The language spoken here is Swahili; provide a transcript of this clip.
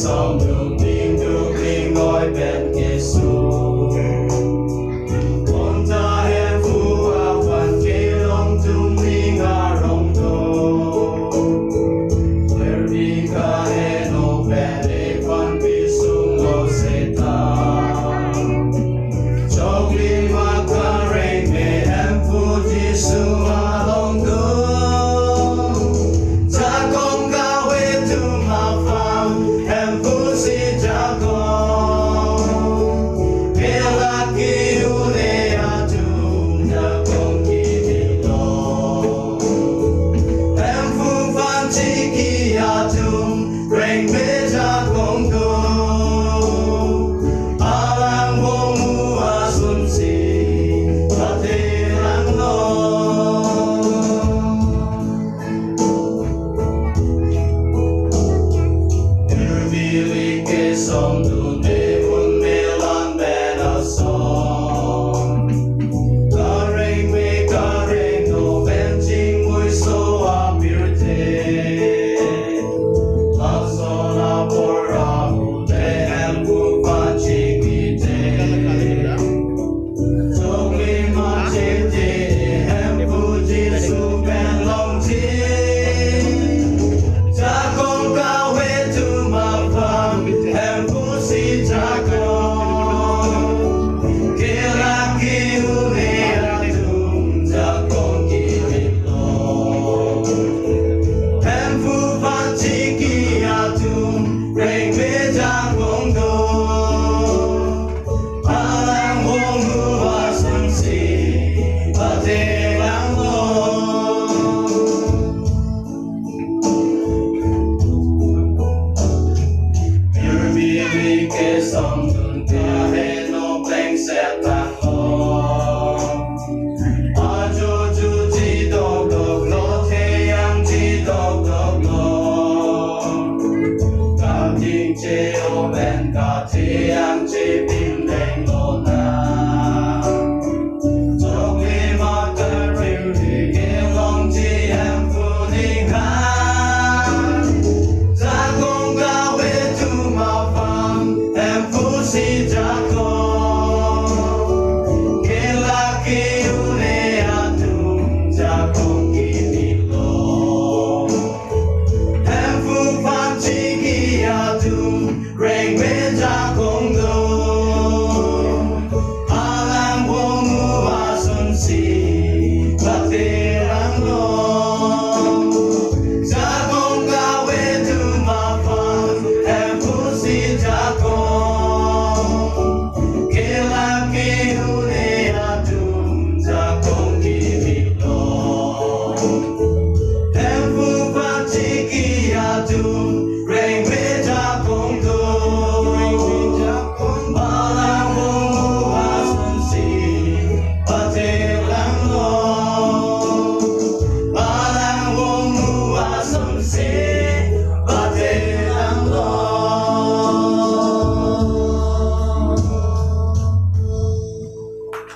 song đường tìm được đi ngồi bên Giêsu. Con ta hẹn phu à hoàn kê lòng tung mình à rong tô. Where we ca hẹn ô bên để con bị sung ngô sẽ ta. Trong lý mà ca rênh mê hẹn phu Giêsu à lòng tô. Song tu ne un me lan ben a song. Ca reng no ben ching mui so a pirte. La son a por a hu de em pu pan chi ki te. Chok li ma che te em pu ji su ben long chi. Cha kong ca we tu ma pham. Em phu si cha con, kia la ki hu ne a tum cha con ki mi lo. Em phu phan chi ki a tum, reng me cha con do. A lang hong hu a sun si, a te lang lo. Cái sông đường ta hẹn nó bánh sẽ tan lo. A chú chỉ độc lo, thế em chỉ độc lo. Cả tình chế ô bên cả thế